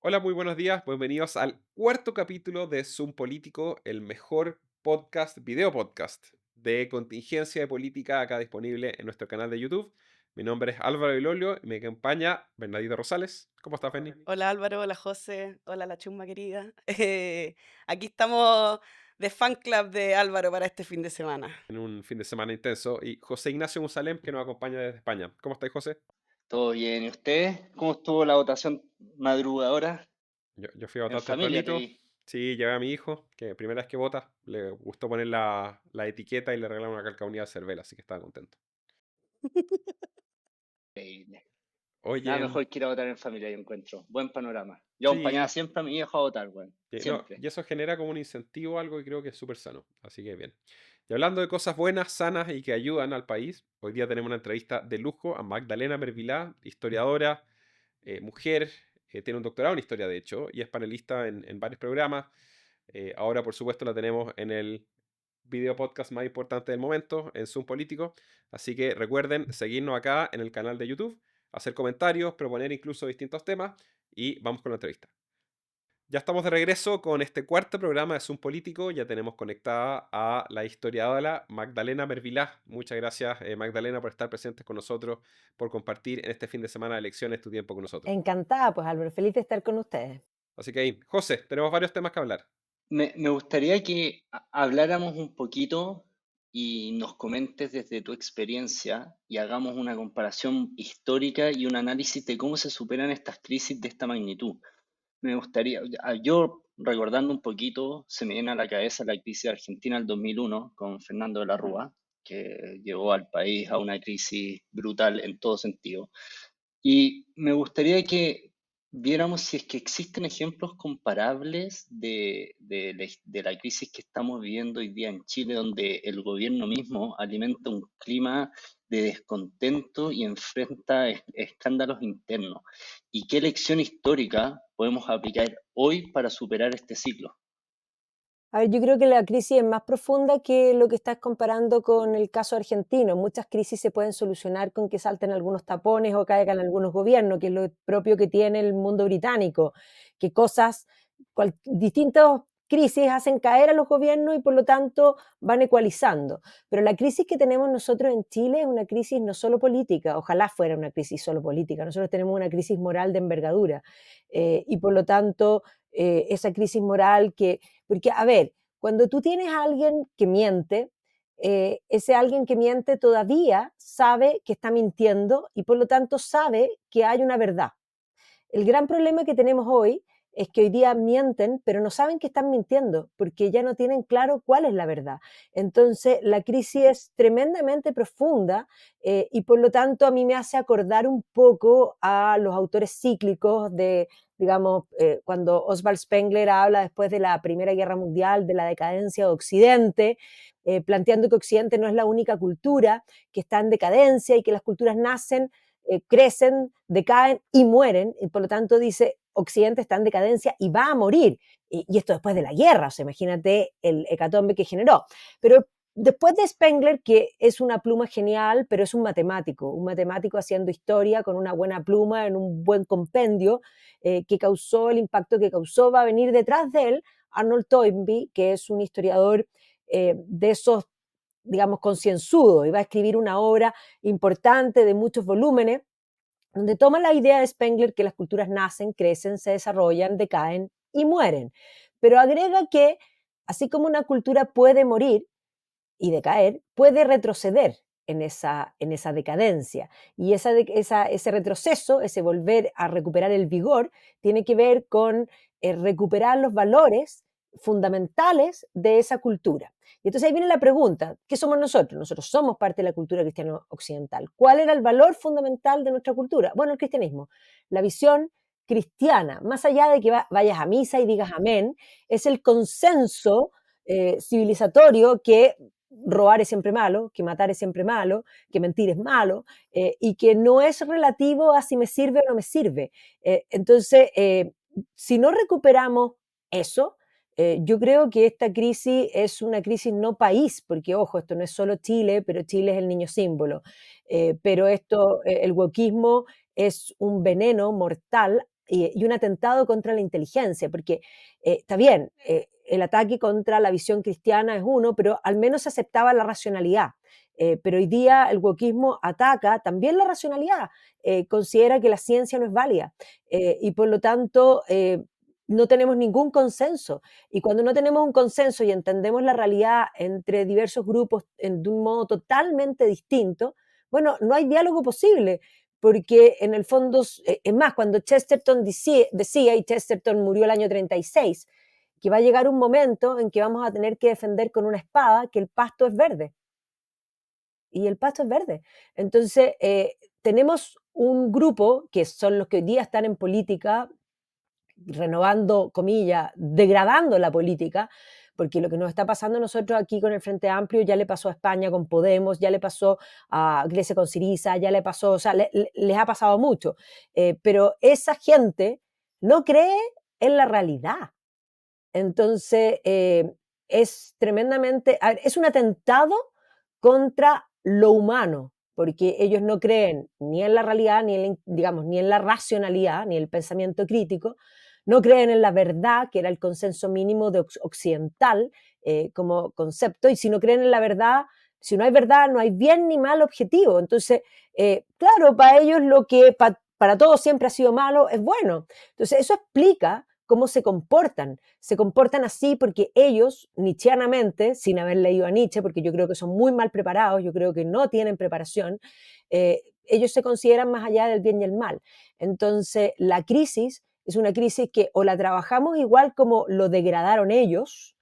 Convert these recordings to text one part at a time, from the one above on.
Hola, muy buenos días. Bienvenidos al cuarto capítulo de Zoom Político, el mejor podcast, video podcast de contingencia de política acá disponible en nuestro canal de YouTube. Mi nombre es Álvaro Vilolio y me acompaña Bernardito Rosales. ¿Cómo estás, Benny? Hola Álvaro, hola José, hola la chumba querida. Aquí estamos de fan club de Álvaro para este fin de semana. En un fin de semana intenso. Y José Ignacio Musalem, que nos acompaña desde España. ¿Cómo estáis, José? Todo bien. ¿Y usted? ¿Cómo estuvo la votación madrugadora? Yo fui a En votar familia te tempranito. vi. Sí, llevé a mi hijo, que primera vez que vota, le gustó poner la etiqueta y le regalaron una calca unida de Cervela, así que estaba contento. Increíble. Nada Oye, mejor que ir a votar en familia, yo encuentro. Buen panorama. Yo acompañaba sí. siempre a mi viejo a votar, weón. Sí, no, Siempre. y eso genera como un incentivo, algo que creo que es súper sano. Así que bien. Y hablando de cosas buenas, sanas y que ayudan al país, hoy día tenemos una entrevista de lujo a Magdalena Mervilá, historiadora, mujer, tiene un doctorado en historia, de hecho, y es panelista en varios programas. Ahora, por supuesto, la tenemos en el video podcast más importante del momento, en Zoom Político. Así que recuerden seguirnos acá en el canal de YouTube, hacer comentarios, proponer incluso distintos temas, y vamos con la entrevista. Ya estamos de regreso con este cuarto programa de Zoom Político. Ya tenemos conectada a la historiadora Magdalena Mervilá. Muchas gracias, Magdalena, por estar presentes con nosotros, por compartir en este fin de semana de elecciones tu tiempo con nosotros. Encantada, pues Álvaro, feliz de estar con ustedes. Así que ahí, José, tenemos varios temas que hablar. Me gustaría que habláramos un poquito y nos comentes desde tu experiencia y hagamos una comparación histórica y un análisis de cómo se superan estas crisis de esta magnitud. Me gustaría, yo recordando un poquito, se me viene a la cabeza la crisis de Argentina del 2001 con Fernando de la Rúa, que llevó al país a una crisis brutal en todo sentido. Y me gustaría que viéramos si es que existen ejemplos comparables de la crisis que estamos viviendo hoy día en Chile, donde el gobierno mismo alimenta un clima de descontento y enfrenta escándalos internos. ¿Y qué lección histórica podemos aplicar hoy para superar este ciclo? A ver, yo creo que la crisis es más profunda que lo que estás comparando con el caso argentino. Muchas crisis se pueden solucionar con que salten algunos tapones o caigan algunos gobiernos, que es lo propio que tiene el mundo británico, que distintas crisis hacen caer a los gobiernos y por lo tanto van ecualizando. Pero la crisis que tenemos nosotros en Chile es una crisis no solo política, ojalá fuera una crisis solo política, nosotros tenemos una crisis moral de envergadura y por lo tanto esa crisis moral porque, a ver, cuando tú tienes a alguien que miente, ese alguien que miente todavía sabe que está mintiendo y por lo tanto sabe que hay una verdad. El gran problema que tenemos hoy es que hoy día mienten, pero no saben que están mintiendo, porque ya no tienen claro cuál es la verdad. Entonces, la crisis es tremendamente profunda y por lo tanto a mí me hace acordar un poco a los autores cíclicos de, digamos, cuando Oswald Spengler habla después de la Primera Guerra Mundial de la decadencia de Occidente, planteando que Occidente no es la única cultura que está en decadencia y que las culturas nacen crecen, decaen y mueren, y por lo tanto dice, Occidente está en decadencia y va a morir. Y esto después de la guerra, o sea, imagínate el hecatombe que generó. Pero después de Spengler, que es una pluma genial, pero es un matemático haciendo historia con una buena pluma, en un buen compendio, que causó el impacto que causó, va a venir detrás de él Arnold Toynbee, que es un historiador de esos digamos, concienzudo y va a escribir una obra importante de muchos volúmenes, donde toma la idea de Spengler que las culturas nacen, crecen, se desarrollan, decaen y mueren. Pero agrega que, así como una cultura puede morir y decaer, puede retroceder en esa decadencia. Y ese retroceso, ese volver a recuperar el vigor, tiene que ver con recuperar los valores fundamentales de esa cultura. Y entonces ahí viene la pregunta, ¿qué somos nosotros? Nosotros somos parte de la cultura cristiana occidental. ¿Cuál era el valor fundamental de nuestra cultura? Bueno, el cristianismo, la visión cristiana, más allá de que vayas a misa y digas amén, es el consenso civilizatorio que robar es siempre malo, que matar es siempre malo, que mentir es malo, y que no es relativo a si me sirve o no me sirve. Si no recuperamos eso, yo creo que esta crisis es una crisis no país, porque ojo, esto no es solo Chile, pero Chile es el niño símbolo. Pero el wokismo es un veneno mortal y un atentado contra la inteligencia, porque está bien, el ataque contra la visión cristiana es uno, pero al menos se aceptaba la racionalidad. Pero hoy día el wokismo ataca también la racionalidad, considera que la ciencia no es válida y por lo tanto no tenemos ningún consenso. Y cuando no tenemos un consenso y entendemos la realidad entre diversos grupos de un modo totalmente distinto, bueno, no hay diálogo posible, porque en el fondo, es más, cuando Chesterton decía, y Chesterton murió el año 36, que va a llegar un momento en que vamos a tener que defender con una espada que el pasto es verde. Y el pasto es verde. Entonces, tenemos un grupo, que son los que hoy día están en política, renovando, comillas, degradando la política, porque lo que nos está pasando a nosotros aquí con el Frente Amplio ya le pasó a España con Podemos, ya le pasó a Grecia con Syriza, ya le pasó, o sea, les ha pasado mucho. Pero esa gente no cree en la realidad. Entonces, es tremendamente, es un atentado contra lo humano, porque ellos no creen ni en la realidad, digamos, ni en la racionalidad, ni en el pensamiento crítico, no creen en la verdad, que era el consenso mínimo de occidental como concepto, y si no creen en la verdad, si no hay verdad, no hay bien ni mal objetivo. Entonces, claro, para ellos lo que para todos siempre ha sido malo es bueno. Entonces, eso explica cómo se comportan. Se comportan así porque ellos, nietzscheanamente, sin haber leído a Nietzsche, porque yo creo que son muy mal preparados, yo creo que no tienen preparación, ellos se consideran más allá del bien y el mal. Entonces, la crisis es una crisis que o la trabajamos igual como lo degradaron ellos,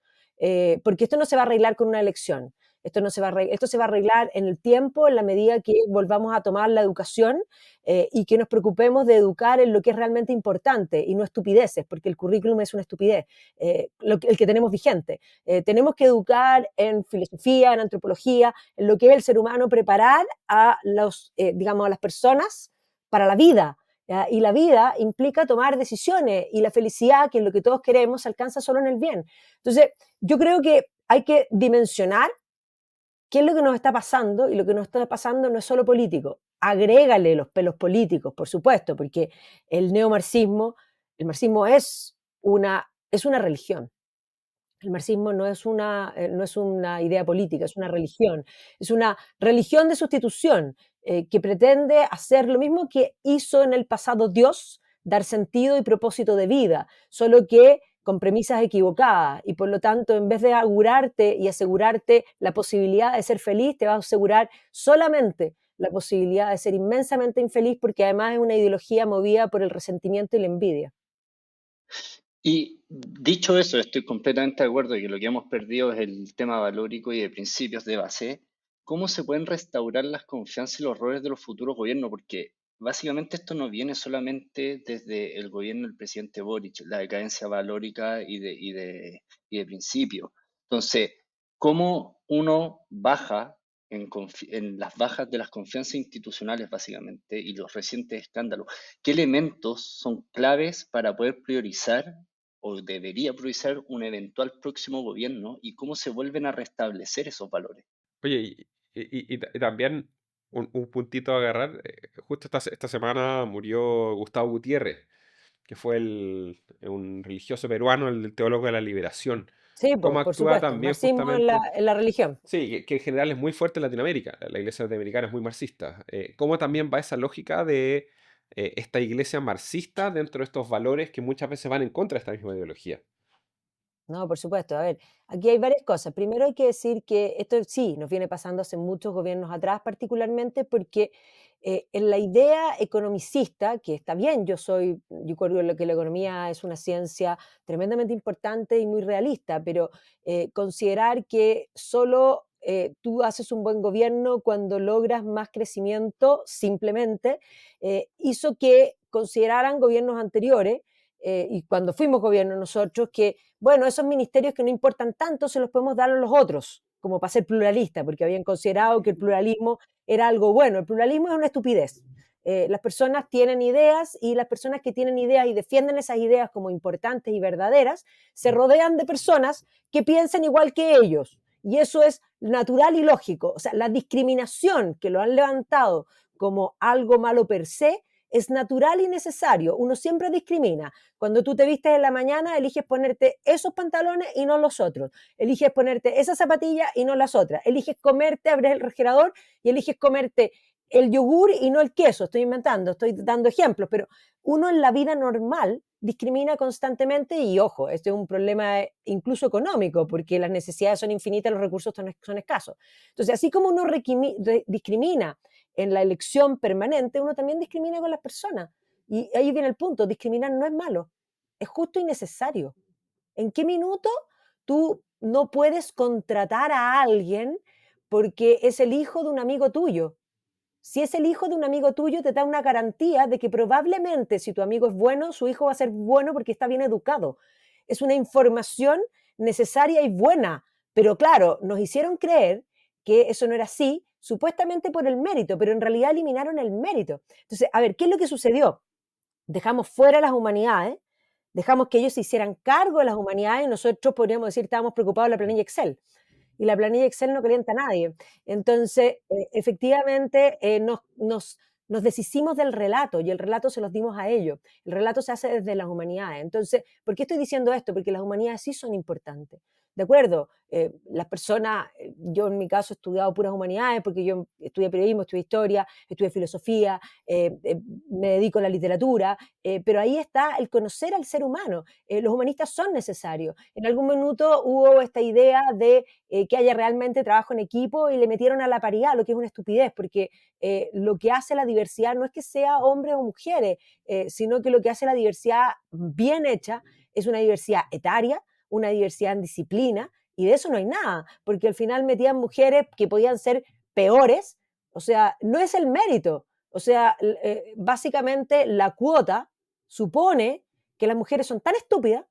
porque esto no se va a arreglar con una elección. Esto se va a arreglar en el tiempo, en la medida que volvamos a tomar la educación y que nos preocupemos de educar en lo que es realmente importante y no estupideces, porque el currículum es una estupidez, el que tenemos vigente. Tenemos que educar en filosofía, en antropología, en lo que es el ser humano, preparar a digamos, a las personas para la vida. ¿Ya? Y la vida implica tomar decisiones y la felicidad, que es lo que todos queremos, se alcanza solo en el bien. Entonces, yo creo que hay que dimensionar qué es lo que nos está pasando, y lo que nos está pasando no es solo político. Agrégale los pelos políticos, por supuesto, porque el marxismo es una religión. El marxismo no es una idea política, es una religión de sustitución que pretende hacer lo mismo que hizo en el pasado Dios, dar sentido y propósito de vida, solo que con premisas equivocadas, y por lo tanto, en vez de augurarte y asegurarte la posibilidad de ser feliz, te va a asegurar solamente la posibilidad de ser inmensamente infeliz, porque además es una ideología movida por el resentimiento y la envidia. Y dicho eso, estoy completamente de acuerdo que lo que hemos perdido es el tema valórico y de principios de base. ¿Cómo se pueden restaurar las confianzas y los roles de los futuros gobiernos? Porque básicamente esto no viene solamente desde el gobierno del presidente Boric, la decadencia valórica y de principio. Entonces, ¿cómo uno baja en las bajas de las confianzas institucionales, básicamente, y los recientes escándalos? ¿Qué elementos son claves para poder priorizar o debería priorizar un eventual próximo gobierno, y cómo se vuelven a restablecer esos valores? Oye, y también un puntito a agarrar. Justo esta semana murió Gustavo Gutiérrez, que fue un religioso peruano, el teólogo de la liberación. Sí, Cómo por actúa supuesto, también marxismo justamente. en la religión. Sí, que en general es muy fuerte en Latinoamérica. La iglesia latinoamericana es muy marxista. ¿Cómo también va esa lógica de esta iglesia marxista dentro de estos valores que muchas veces van en contra de esta misma ideología? No, por supuesto. A ver, aquí hay varias cosas. Primero hay que decir que esto sí nos viene pasando hace muchos gobiernos atrás, particularmente porque en la idea economicista, que está bien, yo creo que la economía es una ciencia tremendamente importante y muy realista, pero considerar que solo tú haces un buen gobierno cuando logras más crecimiento, simplemente, hizo que consideraran gobiernos anteriores, y cuando fuimos gobierno nosotros, que bueno, esos ministerios que no importan tanto se los podemos dar a los otros, como para ser pluralista, porque habían considerado que el pluralismo era algo bueno. El pluralismo es una estupidez. Las personas tienen ideas, y las personas que tienen ideas y defienden esas ideas como importantes y verdaderas, se rodean de personas que piensan igual que ellos. Y eso es natural y lógico. O sea, la discriminación, que lo han levantado como algo malo per se, es natural y necesario. Uno siempre discrimina. Cuando tú te vistes en la mañana, eliges ponerte esos pantalones y no los otros. Eliges ponerte esas zapatillas y no las otras. Eliges comerte, abres el refrigerador y eliges comerte el yogur y no el queso. Estoy inventando, estoy dando ejemplos, pero uno en la vida normal discrimina constantemente y, ojo, este es un problema incluso económico, porque las necesidades son infinitas, los recursos son escasos. Entonces, así como uno discrimina en la elección permanente, uno también discrimina con las personas. Y ahí viene el punto, discriminar no es malo, es justo y necesario. ¿En qué minuto tú no puedes contratar a alguien porque es el hijo de un amigo tuyo? Si es el hijo de un amigo tuyo, te da una garantía de que probablemente si tu amigo es bueno, su hijo va a ser bueno porque está bien educado. Es una información necesaria y buena. Pero claro, nos hicieron creer que eso no era así, supuestamente por el mérito, pero en realidad eliminaron el mérito. Entonces, a ver, ¿qué es lo que sucedió? Dejamos fuera las humanidades, dejamos que ellos se hicieran cargo de las humanidades y nosotros podríamos decir estábamos preocupados de la planilla Excel. Y la planilla Excel no calienta a nadie. Entonces, efectivamente, nos deshicimos del relato y el relato se los dimos a ellos. El relato se hace desde las humanidades. Entonces, ¿por qué estoy diciendo esto? Porque las humanidades sí son importantes. ¿De acuerdo? Las personas, yo en mi caso he estudiado puras humanidades porque yo estudié periodismo, estudié historia, estudié filosofía, me dedico a la literatura, pero ahí está el conocer al ser humano. Los humanistas son necesarios. En algún minuto hubo esta idea de que haya realmente trabajo en equipo y le metieron a la paridad, lo que es una estupidez, porque lo que hace la diversidad no es que sea hombres o mujeres, sino que lo que hace la diversidad bien hecha es una diversidad etaria, una diversidad en disciplina, y de eso no hay nada, porque al final metían mujeres que podían ser peores, o sea, no es el mérito, o sea, básicamente la cuota supone que las mujeres son tan estúpidas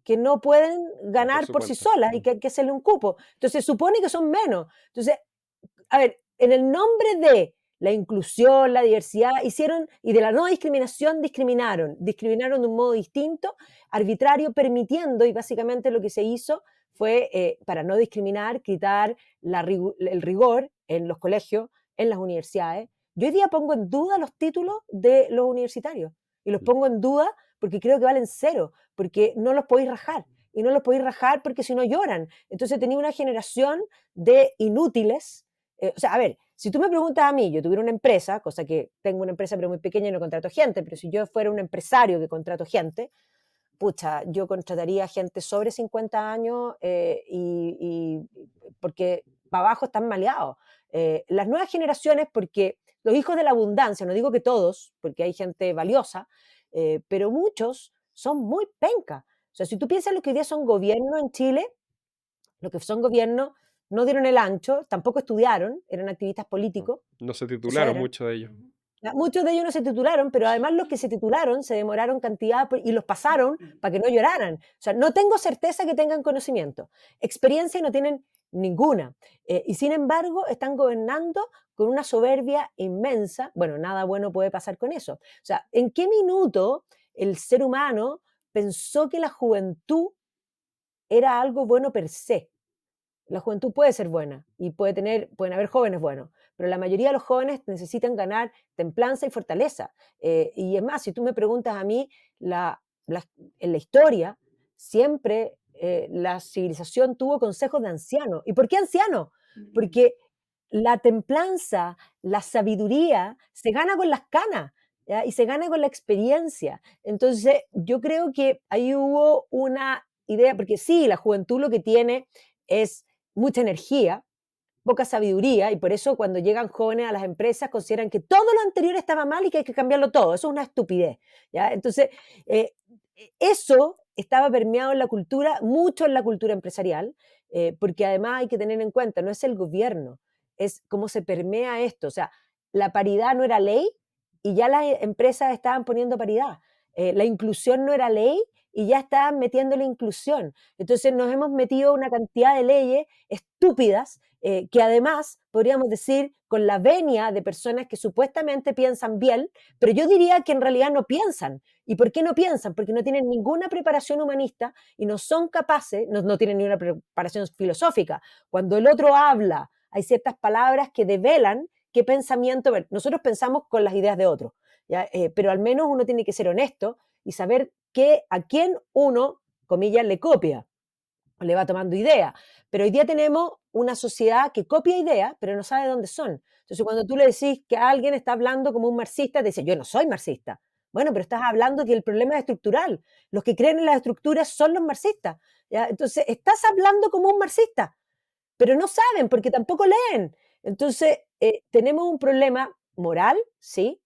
que no pueden por ganar su por sí cuenta. solas y que hay que hacerle un cupo. Entonces supone que son menos. Entonces, a ver, en el nombre de la inclusión, la diversidad, hicieron, y de la no discriminación, discriminaron de un modo distinto, arbitrario, permitiendo, y básicamente lo que se hizo fue, para no discriminar, quitar el rigor en los colegios, en las universidades. Yo hoy día pongo en duda los títulos de los universitarios, y los pongo en duda porque creo que valen cero, porque no los podéis rajar, y no los podéis rajar porque si no lloran. Entonces tenía una generación de inútiles. O sea, a ver, si tú me preguntas a mí, yo tuviera una empresa, cosa que tengo una empresa pero muy pequeña y no contrato gente, pero si yo fuera un empresario que contrato gente, pucha, yo contrataría gente sobre 50 años porque para abajo están maleados. Las nuevas generaciones, porque los hijos de la abundancia, no digo que todos, porque hay gente valiosa, pero muchos son muy pencas. O sea, si tú piensas lo que hoy día son gobiernos en Chile, lo que son gobiernos no dieron el ancho, tampoco estudiaron, eran activistas políticos. No se Eso titularon eran. muchos de ellos. Muchos de ellos no se titularon, pero además los que se titularon se demoraron cantidad y los pasaron para que no lloraran. O sea, no tengo certeza que tengan conocimiento. Experiencia no tienen ninguna. Y sin embargo, están gobernando con una soberbia inmensa. Bueno, nada bueno puede pasar con eso. O sea, ¿en qué minuto el ser humano pensó que la juventud era algo bueno per se? La juventud puede ser buena y pueden haber jóvenes buenos, pero la mayoría de los jóvenes necesitan ganar templanza y fortaleza. Y es más, si tú me preguntas a mí, en la historia siempre la civilización tuvo consejos de ancianos. ¿Y por qué ancianos? Porque la templanza, la sabiduría se gana con las canas, ¿ya? Y se gana con la experiencia. Entonces, yo creo que ahí hubo una idea, porque sí, la juventud lo que tiene es mucha energía, poca sabiduría, y por eso cuando llegan jóvenes a las empresas consideran que todo lo anterior estaba mal y que hay que cambiarlo todo. Eso es una estupidez, ¿ya? Entonces, eso estaba permeado en la cultura, mucho en la cultura empresarial, porque además hay que tener en cuenta, no es el gobierno, es cómo se permea esto. O sea, la paridad no era ley y ya las empresas estaban poniendo paridad. La inclusión no era ley y ya estaban metiendo la inclusión. Entonces nos hemos metido una cantidad de leyes estúpidas que además podríamos decir con la venia de personas que supuestamente piensan bien, pero yo diría que en realidad no piensan. ¿Y por qué no piensan? Porque no tienen ninguna preparación humanista y no son capaces, no tienen ninguna preparación filosófica. Cuando el otro habla, hay ciertas palabras que develan qué pensamiento. Nosotros pensamos con las ideas de otro. ¿ya? Pero al menos uno tiene que ser honesto y saber a quién uno, comillas, le copia o le va tomando idea. Pero hoy día tenemos una sociedad que copia ideas, pero no sabe dónde son. Entonces, cuando tú le decís que alguien está hablando como un marxista, te dice, yo no soy marxista. Bueno, pero estás hablando que el problema es estructural. Los que creen en las estructuras son los marxistas, ¿ya? Entonces, estás hablando como un marxista, pero no saben porque tampoco leen. Entonces, tenemos un problema moral, sí,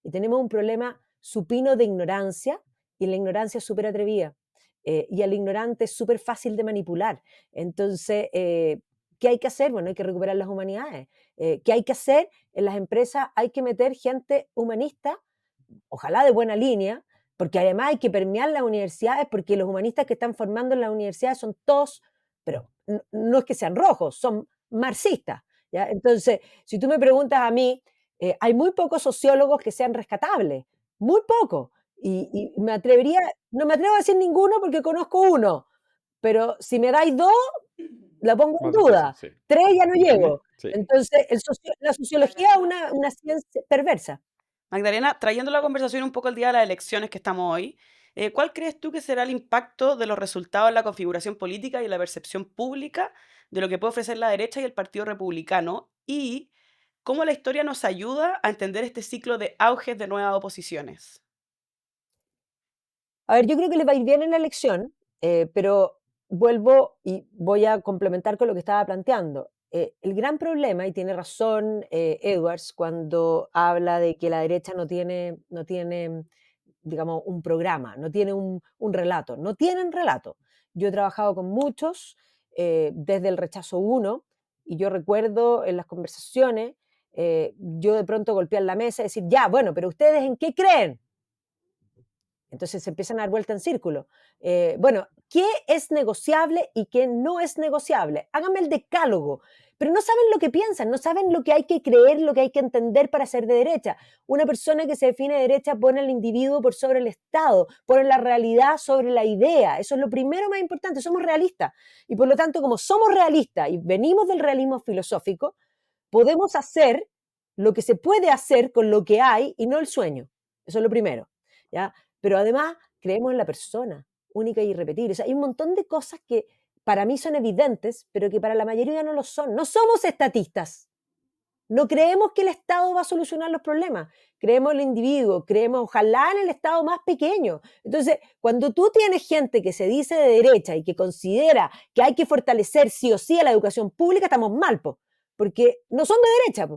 y tenemos un problema supino de ignorancia, y la ignorancia es súper atrevida. Y al ignorante es súper fácil de manipular. Entonces, ¿qué hay que hacer? Bueno, hay que recuperar las humanidades. ¿Qué hay que hacer? En las empresas hay que meter gente humanista, ojalá de buena línea, porque además hay que permear las universidades, porque los humanistas que están formando en las universidades son todos, pero no es que sean rojos, son marxistas, ¿ya? Entonces, si tú me preguntas a mí, hay muy pocos sociólogos que sean rescatables, muy pocos. Y no me atrevo a decir ninguno porque conozco uno, pero si me dais 2, la pongo en Más difícil, duda. sí. 3 ya no llego. Sí. Entonces, la sociología es una ciencia perversa. Magdalena, trayendo la conversación un poco al día de las elecciones que estamos hoy, ¿cuál crees tú que será el impacto de los resultados en la configuración política y la percepción pública de lo que puede ofrecer la derecha y el Partido Republicano? Y cómo la historia nos ayuda a entender este ciclo de auges de nuevas oposiciones. A ver, yo creo que les va a ir bien en la elección, pero vuelvo y voy a complementar con lo que estaba planteando. El gran problema, y tiene razón Edwards cuando habla de que la derecha no tiene, digamos, un programa, no tiene un relato, no tienen relato. Yo he trabajado con muchos desde el rechazo 1 y yo recuerdo en las conversaciones, yo de pronto golpear la mesa y decir, ya, bueno, pero ¿ustedes en qué creen? Entonces se empiezan a dar vuelta en círculo. Bueno, ¿qué es negociable y qué no es negociable? Háganme el decálogo. Pero no saben lo que piensan, no saben lo que hay que creer, lo que hay que entender para ser de derecha. Una persona que se define de derecha pone al individuo por sobre el Estado, pone la realidad sobre la idea. Eso es lo primero más importante, somos realistas. Y por lo tanto, como somos realistas y venimos del realismo filosófico, podemos hacer lo que se puede hacer con lo que hay y no el sueño. Eso es lo primero, ¿ya? Pero además creemos en la persona, única e irrepetible. O sea, hay un montón de cosas que para mí son evidentes, pero que para la mayoría no lo son. No somos estatistas. No creemos que el Estado va a solucionar los problemas. Creemos en el individuo, creemos ojalá en el Estado más pequeño. Entonces, cuando tú tienes gente que se dice de derecha y que considera que hay que fortalecer sí o sí a la educación pública, estamos mal, porque no son de derecha,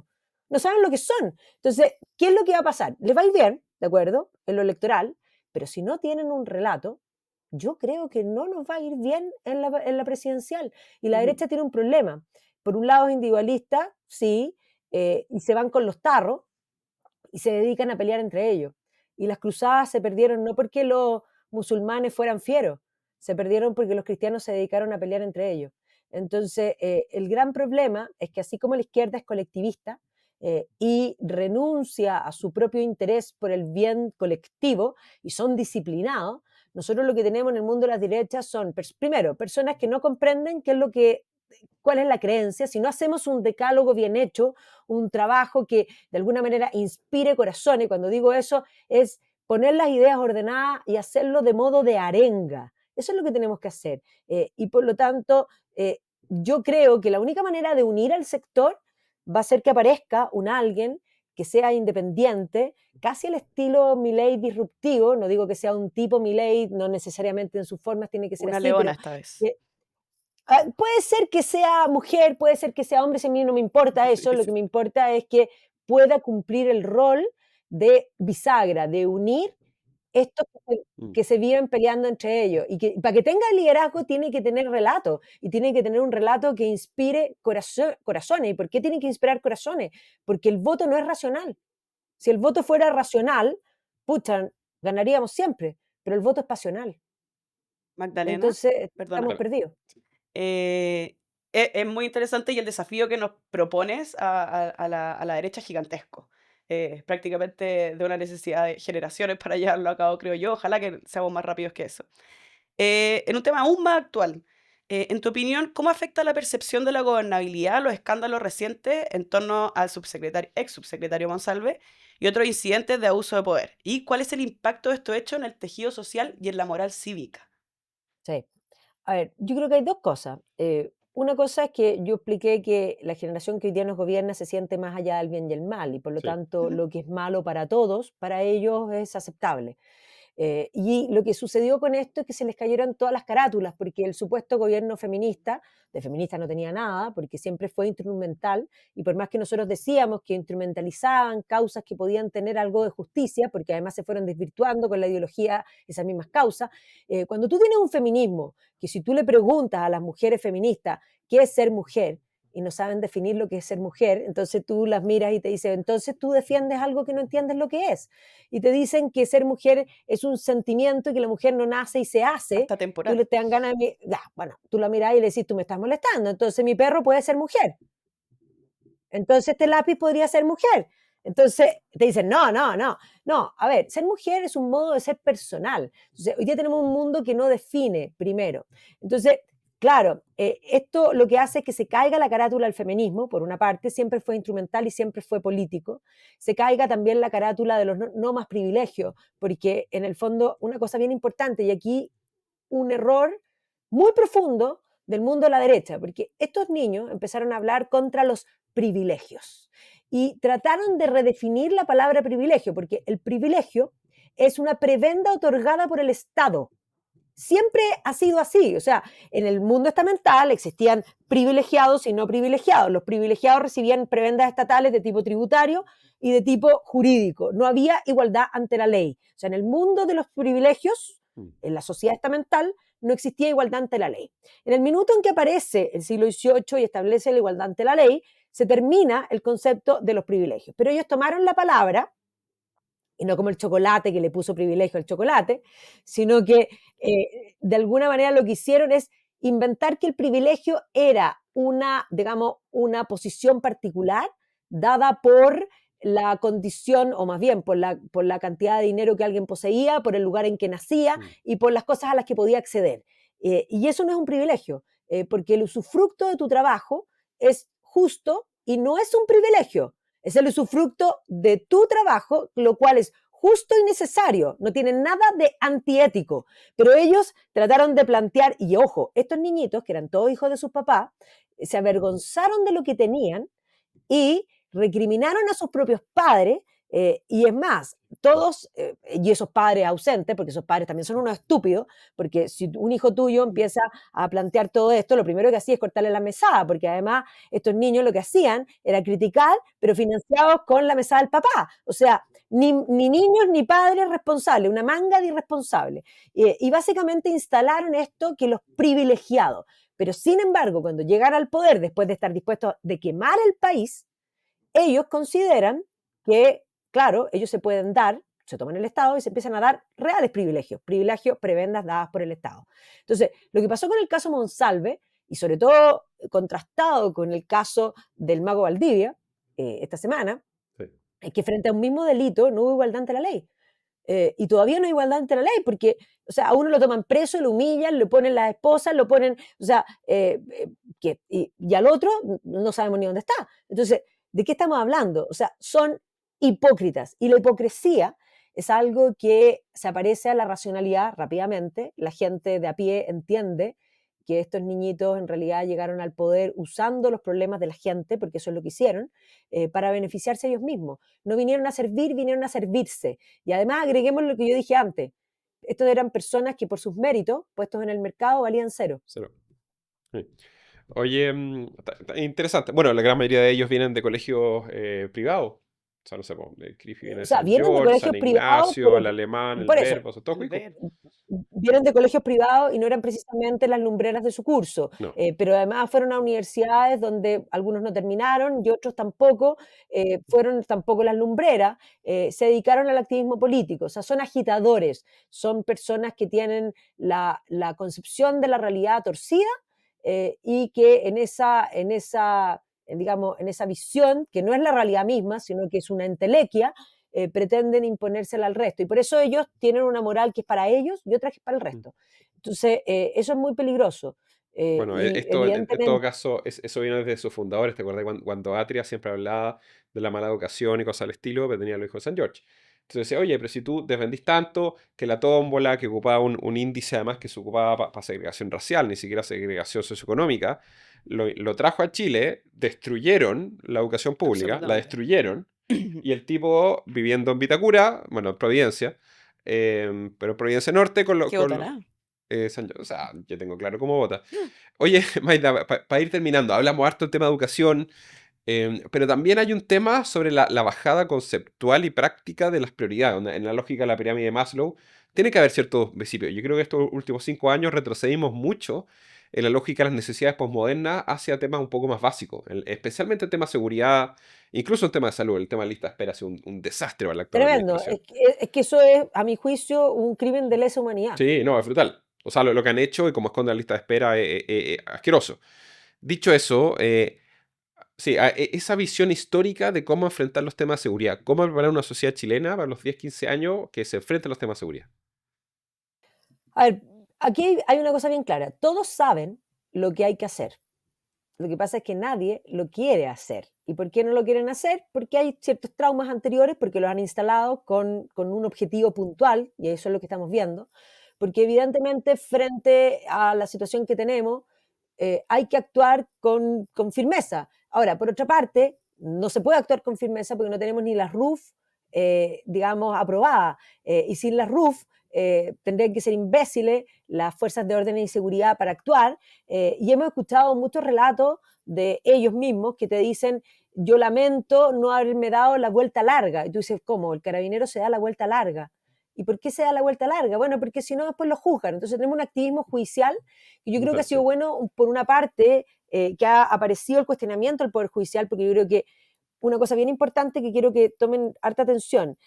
no saben lo que son. Entonces, ¿qué es lo que va a pasar? Les va a ir bien, ¿de acuerdo?, en lo electoral, pero si no tienen un relato, yo creo que no nos va a ir bien en la presidencial. Y la derecha tiene un problema. Por un lado es individualista, sí, y se van con los tarros y se dedican a pelear entre ellos. Y las cruzadas se perdieron no porque los musulmanes fueran fieros, se perdieron porque los cristianos se dedicaron a pelear entre ellos. Entonces, el gran problema es que así como la izquierda es colectivista y renuncia a su propio interés por el bien colectivo y son disciplinados, nosotros lo que tenemos en el mundo de las derechas son, primero, personas que no comprenden cuál es la creencia, si no hacemos un decálogo bien hecho, un trabajo que de alguna manera inspire corazones, y cuando digo eso es poner las ideas ordenadas y hacerlo de modo de arenga. Eso es lo que tenemos que hacer. Y por lo tanto, yo creo que la única manera de unir al sector va a ser que aparezca alguien que sea independiente, casi al estilo Milei disruptivo, no digo que sea un tipo Milei, no necesariamente en sus formas tiene que ser Una así, leona pero esta vez. puede ser que sea mujer, puede ser que sea hombre, si a mí no me importa eso, lo que me importa es que pueda cumplir el rol de bisagra, de unir estos que se viven peleando entre ellos. Y que para que tenga liderazgo tiene que tener relato, y tiene que tener un relato que inspire corazones. ¿Y por qué tiene que inspirar corazones? Porque el voto no es racional. Si el voto fuera racional, pucha, ganaríamos siempre, pero el voto es pasional. Magdalena, Entonces, perdona. estamos perdidos. Es muy interesante y el desafío que nos propones a la derecha es gigantesco. Prácticamente de una necesidad de generaciones para llevarlo a cabo, creo yo. Ojalá que seamos más rápidos que eso. En un tema aún más actual, en tu opinión, ¿cómo afecta la percepción de la gobernabilidad los escándalos recientes en torno al ex subsecretario Monsalve y otros incidentes de abuso de poder. ¿Y cuál es el impacto de estos hechos en el tejido social y en la moral cívica? Sí. A ver, yo creo que hay dos cosas. Una cosa es que yo expliqué que la generación que hoy día nos gobierna se siente más allá del bien y el mal, y por lo Sí. tanto Ujú. lo que es malo para todos, para ellos es aceptable. Y lo que sucedió con esto es que se les cayeron todas las carátulas, porque el supuesto gobierno feminista, de feminista no tenía nada, porque siempre fue instrumental, y por más que nosotros decíamos que instrumentalizaban causas que podían tener algo de justicia, porque además se fueron desvirtuando con la ideología esas mismas causas, cuando tú tienes un feminismo, que si tú le preguntas a las mujeres feministas qué es ser mujer, y no saben definir lo que es ser mujer, entonces tú las miras y te dicen, entonces tú defiendes algo que no entiendes lo que es. Y te dicen que ser mujer es un sentimiento y que la mujer no nace y se hace, Hasta tú temporal. le te dan ganas de, ya, bueno, tú la mirás y le decís, tú me estás molestando, entonces mi perro puede ser mujer, entonces este lápiz podría ser mujer. Entonces te dicen, no, no, no, no, a ver, ser mujer es un modo de ser personal. Entonces, hoy día tenemos un mundo que no define primero. Entonces, claro, esto lo que hace es que se caiga la carátula del feminismo, por una parte, siempre fue instrumental y siempre fue político, se caiga también la carátula de los no más privilegios, porque en el fondo una cosa bien importante, y aquí un error muy profundo del mundo de la derecha, porque estos niños empezaron a hablar contra los privilegios y trataron de redefinir la palabra privilegio, porque el privilegio es una prebenda otorgada por el Estado. Siempre ha sido así, o sea, en el mundo estamental existían privilegiados y no privilegiados. Los privilegiados recibían prebendas estatales de tipo tributario y de tipo jurídico. No había igualdad ante la ley. O sea, en el mundo de los privilegios, Mm. en la sociedad estamental, no existía igualdad ante la ley. En el minuto en que aparece el siglo XVIII y establece la igualdad ante la ley, se termina el concepto de los privilegios. Pero ellos tomaron la palabra, y no como el chocolate que le puso privilegio al chocolate, sino que de alguna manera lo que hicieron es inventar que el privilegio era una, digamos, una posición particular dada por la condición, o más bien por la cantidad de dinero que alguien poseía, por el lugar en que nacía Mm. y por las cosas a las que podía acceder. Y eso no es un privilegio, porque el usufructo de tu trabajo es justo y no es un privilegio. Es el usufructo de tu trabajo, lo cual es justo y necesario, no tienen nada de antiético, pero ellos trataron de plantear, y ojo, estos niñitos, que eran todos hijos de sus papás, se avergonzaron de lo que tenían y recriminaron a sus propios padres, y es más, todos, y esos padres ausentes, porque esos padres también son unos estúpidos, porque si un hijo tuyo empieza a plantear todo esto, lo primero que hacía es cortarle la mesada, porque además estos niños lo que hacían era criticar, pero financiados con la mesada del papá. O sea, ni niños ni padres responsables, una manga de irresponsables. Y básicamente instalaron esto que los privilegiados. Pero sin embargo, cuando llegaron al poder, después de estar dispuestos de quemar el país, ellos consideran que, claro, ellos se pueden dar, se toman el Estado y se empiezan a dar reales privilegios, privilegios, prebendas dadas por el Estado. Entonces, lo que pasó con el caso Monsalve, y sobre todo contrastado con el caso del mago Valdivia, esta semana, Sí. es que frente a un mismo delito no hubo igualdad ante la ley. Y todavía no hay igualdad ante la ley, porque, o sea, a uno lo toman preso, lo humillan, lo ponen las esposas, lo ponen, o sea, y al otro no sabemos ni dónde está. Entonces, ¿de qué estamos hablando? O sea, son hipócritas. Y la hipocresía es algo que se aparece a la racionalidad rápidamente. La gente de a pie entiende que estos niñitos en realidad llegaron al poder usando los problemas de la gente, porque eso es lo que hicieron, para beneficiarse ellos mismos. No vinieron a servir, vinieron a servirse. Y además agreguemos lo que yo dije antes. Estos eran personas que por sus méritos, puestos en el mercado, valían cero. Cero. Sí. Oye, interesante. Bueno, la gran mayoría de ellos vienen de colegios privados. O sea, no sé, el Crifi viene O de sea, San vienen de George, colegios San privados, Ignacio, pero el Alemán, el por eso, Verbo, son todos El cuicos. ver. vienen de colegios privados y no eran precisamente las lumbreras de su curso, No. pero además fueron a universidades donde algunos no terminaron y otros tampoco, fueron tampoco las lumbreras, se dedicaron al activismo político, o sea, son agitadores, son personas que tienen la concepción de la realidad torcida, y que digamos, en esa visión, que no es la realidad misma, sino que es una entelequia, pretenden imponérsela al resto. Y por eso ellos tienen una moral que es para ellos y otra que es para el resto. Entonces, eso es muy peligroso. Bueno, Y esto en todo evidentemente, caso, eso viene desde sus fundadores. ¿Te acuerdas cuando Atria siempre hablaba de la mala educación y cosas al estilo? Pero tenía los hijos de San George. Entonces decía, oye, pero si tú defendís tanto que la tómbola, que ocupaba un índice además que se ocupaba para segregación racial, ni siquiera segregación socioeconómica, lo trajo a Chile, destruyeron la educación pública, la Absolutamente. destruyeron, y el tipo viviendo en Vitacura, bueno, en Providencia, pero en Providencia Norte ¿Qué votará? O sea, yo tengo claro cómo vota. Oye, Maida, para ir terminando, hablamos harto del tema de educación, pero también hay un tema sobre la bajada conceptual y práctica de las prioridades. En la lógica de la pirámide de Maslow, tiene que haber ciertos principios. Yo creo que estos últimos 5 años retrocedimos mucho en la lógica de las necesidades posmodernas hacia temas un poco más básicos, especialmente el tema de seguridad, incluso el tema de salud. El tema de lista de espera ha sido un desastre para la actual tremendo. administración. Es que eso es, a mi juicio, un crimen de lesa humanidad. Sí, no, es brutal. O sea, lo que han hecho y cómo esconde la lista de espera es asqueroso. Dicho eso, sí, esa visión histórica de cómo enfrentar los temas de seguridad, cómo preparar una sociedad chilena para los 10, 15 años que se enfrente a los temas de seguridad. A ver, aquí hay una cosa bien clara. Todos saben lo que hay que hacer. Lo que pasa es que nadie lo quiere hacer. ¿Y por qué no lo quieren hacer? Porque hay ciertos traumas anteriores, porque los han instalado con un objetivo puntual, y eso es lo que estamos viendo. Porque evidentemente frente a la situación que tenemos, hay que actuar con firmeza. Ahora, por otra parte, no se puede actuar con firmeza porque no tenemos ni la RUF, digamos, aprobada. Y sin la RUF, tendrían que ser imbéciles las fuerzas de orden y seguridad para actuar. Y hemos escuchado muchos relatos de ellos mismos que te dicen, yo lamento no haberme dado la vuelta larga. Y tú dices, ¿cómo? El carabinero se da la vuelta larga. ¿Y por qué se da la vuelta larga? Bueno, porque si no, después lo juzgan. Entonces tenemos un activismo judicial que yo creo que ha Brutal, sido sí. bueno, por una parte, que ha aparecido el cuestionamiento al Poder Judicial, porque yo creo que una cosa bien importante que quiero que tomen harta atención,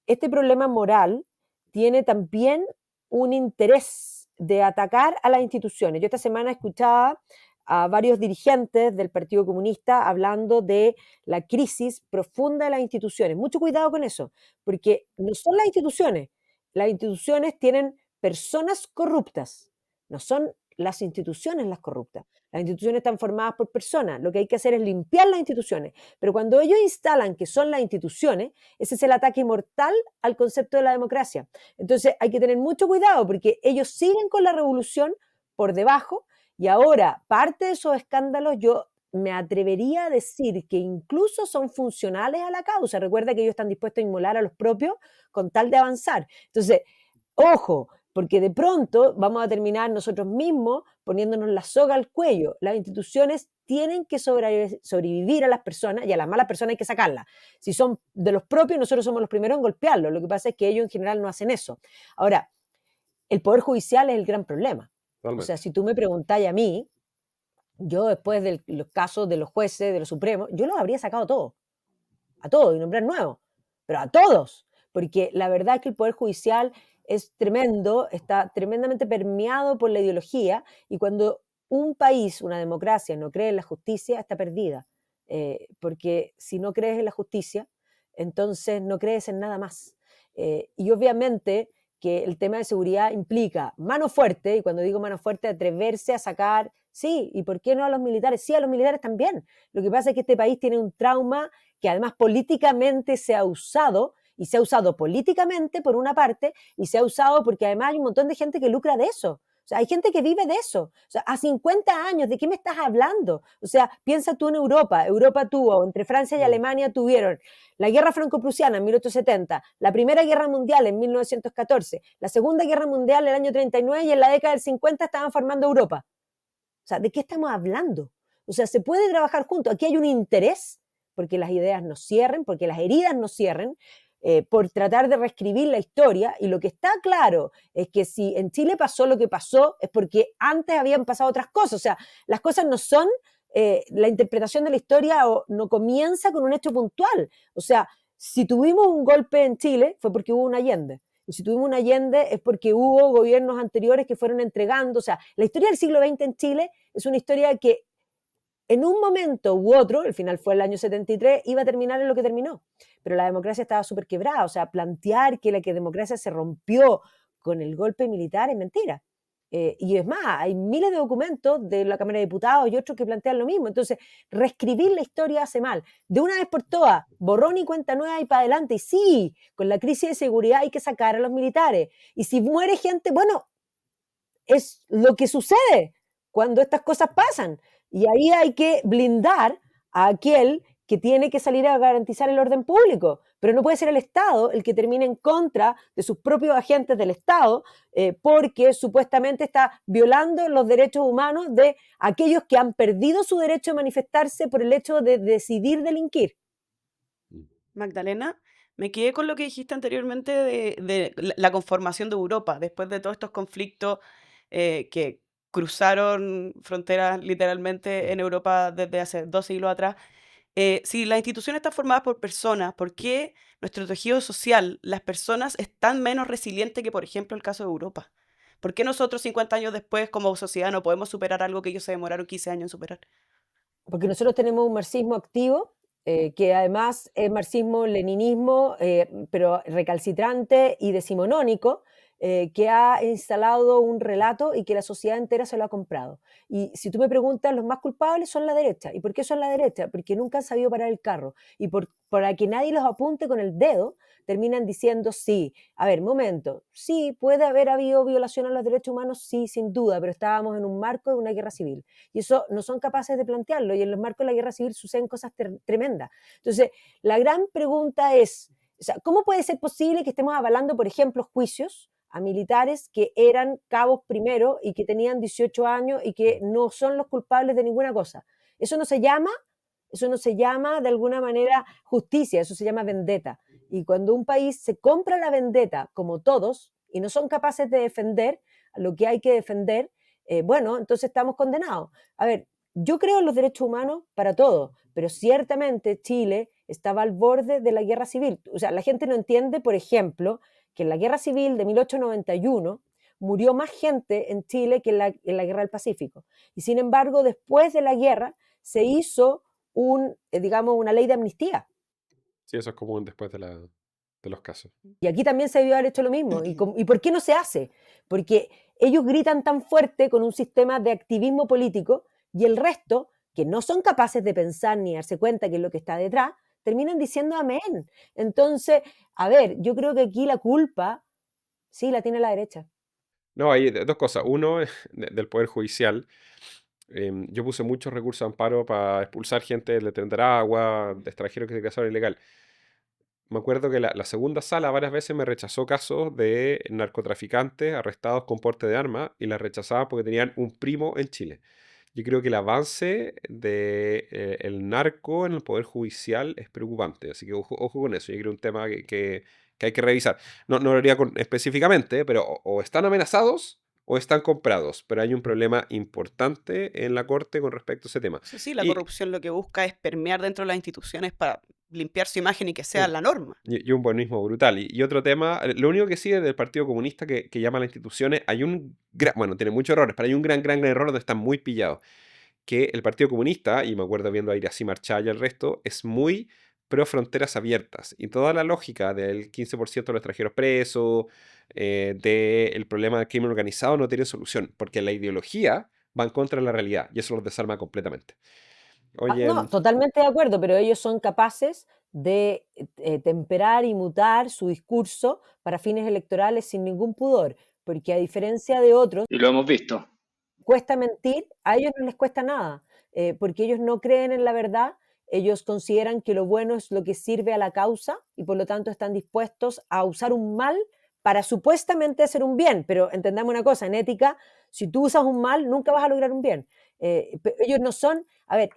este problema moral tiene también un interés de atacar a las instituciones. Yo esta semana escuchaba a varios dirigentes del Partido Comunista hablando de la crisis profunda de las instituciones. Mucho cuidado con eso, porque no son las instituciones tienen personas corruptas, no son las instituciones las corruptas. Las instituciones están formadas por personas, lo que hay que hacer es limpiar las instituciones, pero cuando ellos instalan que son las instituciones, ese es el ataque mortal al concepto de la democracia. Entonces hay que tener mucho cuidado porque ellos siguen con la revolución por debajo y ahora parte de esos escándalos yo me atrevería a decir que incluso son funcionales a la causa. Recuerda que ellos están dispuestos a inmolar a los propios con tal de avanzar. Entonces, ojo, porque de pronto vamos a terminar nosotros mismos poniéndonos la soga al cuello. Las instituciones tienen que sobrevivir a las personas y a las malas personas hay que sacarlas. Si son de los propios, nosotros somos los primeros en golpearlos. Lo que pasa es que ellos en general no hacen eso. Ahora, el Poder Judicial es el gran problema. O sea, Totalmente. si tú me preguntáis a mí, yo después de los casos de los jueces, de los supremos, yo los habría sacado a todos y nombrar nuevos, pero a todos, porque la verdad es que el Poder Judicial es tremendo, está tremendamente permeado por la ideología y cuando un país, una democracia, no cree en la justicia, está perdida, porque si no crees en la justicia, entonces no crees en nada más. Y obviamente que el tema de seguridad implica mano fuerte, y cuando digo mano fuerte, atreverse a sacar, sí, ¿y por qué no a los militares? Sí, a los militares también. Lo que pasa es que este país tiene un trauma que además políticamente se ha usado, y se ha usado políticamente por una parte, y se ha usado porque además hay un montón de gente que lucra de eso. O sea, hay gente que vive de eso. O sea, a 50 años, ¿de qué me estás hablando? O sea, piensa tú en Europa. Europa tuvo, entre Francia y Mm. Alemania tuvieron la guerra franco-prusiana en 1870, la Primera Guerra Mundial en 1914, la Segunda Guerra Mundial en el año 39 y en la década del 50 estaban formando Europa. O sea, ¿de qué estamos hablando? O sea, se puede trabajar juntos. Aquí hay un interés porque las ideas no cierren, porque las heridas no cierren, por tratar de reescribir la historia. Y lo que está claro es que si en Chile pasó lo que pasó, es porque antes habían pasado otras cosas. O sea, las cosas no son, la interpretación de la historia no comienza con un hecho puntual. O sea, si tuvimos un golpe en Chile fue porque hubo un Allende. Y si tuvimos un Allende es porque hubo gobiernos anteriores que fueron entregando. O sea, la historia del siglo XX en Chile es una historia que en un momento u otro, el final fue el año 73, iba a terminar en lo que terminó. Pero la democracia estaba súper quebrada. O sea, plantear que la democracia se rompió con el golpe militar es mentira. Y es más, hay miles de documentos de la Cámara de Diputados y otros que plantean lo mismo. Entonces, reescribir la historia hace mal. De una vez por todas, borrón y cuenta nueva y para adelante. Y sí, con la crisis de seguridad hay que sacar a los militares. Y si muere gente, bueno, es lo que sucede cuando estas cosas pasan. Y ahí hay que blindar a aquel que tiene que salir a garantizar el orden público. Pero no puede ser el Estado el que termine en contra de sus propios agentes del Estado porque supuestamente está violando los derechos humanos de aquellos que han perdido su derecho de manifestarse por el hecho de decidir delinquir. Magdalena, me quedé con lo que dijiste anteriormente de la conformación de Europa, después de todos estos conflictos que cruzaron fronteras literalmente en Europa desde hace 2 siglos atrás. Si las instituciones están formadas por personas, ¿por qué nuestro tejido social, las personas, están menos resilientes que, por ejemplo, el caso de Europa? ¿Por qué nosotros 50 años después, como sociedad, no podemos superar algo que ellos se demoraron 15 años en superar? Porque nosotros tenemos un marxismo activo, que además es marxismo-leninismo, pero recalcitrante y decimonónico, que ha instalado un relato y que la sociedad entera se lo ha comprado. Y si tú me preguntas, los más culpables son la derecha. ¿Y por qué son la derecha? Porque nunca han sabido parar el carro. Y para que nadie los apunte con el dedo, terminan diciendo sí. A ver, momento, sí, puede haber habido violación a los derechos humanos, sí, sin duda, pero estábamos en un marco de una guerra civil. Y eso no son capaces de plantearlo. Y en los marcos de la guerra civil suceden cosas tremendas. Entonces, la gran pregunta es, o sea, ¿cómo puede ser posible que estemos avalando, por ejemplo, juicios a militares que eran cabos primero y que tenían 18 años y que no son los culpables de ninguna cosa? Eso no se llama de alguna manera justicia, eso se llama vendetta. Y cuando un país se compra la vendetta, como todos, y no son capaces de defender lo que hay que defender, bueno, entonces estamos condenados. A ver, yo creo en los derechos humanos para todos, pero ciertamente Chile estaba al borde de la guerra civil. O sea, la gente no entiende, por ejemplo, que en la guerra civil de 1891 murió más gente en Chile que en la guerra del Pacífico. Y sin embargo, después de la guerra se hizo digamos, una ley de amnistía. Sí, eso es común después de los casos. Y aquí también se debió haber hecho lo mismo. ¿Y por qué no se hace? Porque ellos gritan tan fuerte con un sistema de activismo político y el resto, que no son capaces de pensar ni darse cuenta qué es lo que está detrás, terminan diciendo amén. Entonces, a ver, yo creo que aquí la culpa sí la tiene la derecha. No, hay dos cosas. Uno, del Poder Judicial. Yo puse muchos recursos de amparo para expulsar gente de Tenderagua, de extranjeros que se casaron ilegal. Me acuerdo que la segunda sala varias veces me rechazó casos de narcotraficantes arrestados con porte de armas y las rechazaba porque tenían un primo en Chile. Yo creo que el avance del narco en el Poder Judicial es preocupante, así que ojo con eso. Yo creo que es un tema que hay que revisar. No lo haría específicamente, pero o están amenazados o están comprados, pero hay un problema importante en la Corte con respecto a ese tema. Sí, la Y, corrupción lo que busca es permear dentro de las instituciones para limpiar su imagen y que sea sí, la norma. y un buenismo brutal. Y otro tema, lo único que sigue del Partido Comunista que llama a las instituciones, hay un gran, bueno, tiene muchos errores, pero hay un gran error donde están muy pillados, que el Partido Comunista, y me acuerdo viendo a Iracy Marchal y el resto, es muy pro fronteras abiertas. Y toda la lógica del 15% de los extranjeros presos, del problema del crimen organizado, no tiene solución, porque la ideología va en contra de la realidad, y eso los desarma completamente. Oye, No, totalmente de acuerdo, pero ellos son capaces de temperar y mutar su discurso para fines electorales sin ningún pudor, porque a diferencia de otros, Y lo hemos visto. cuesta mentir, a ellos no les cuesta nada, porque ellos no creen en la verdad, ellos consideran que lo bueno es lo que sirve a la causa y por lo tanto están dispuestos a usar un mal para supuestamente hacer un bien, pero entendamos una cosa, en ética, si tú usas un mal, nunca vas a lograr un bien. Ellos no son, a ver,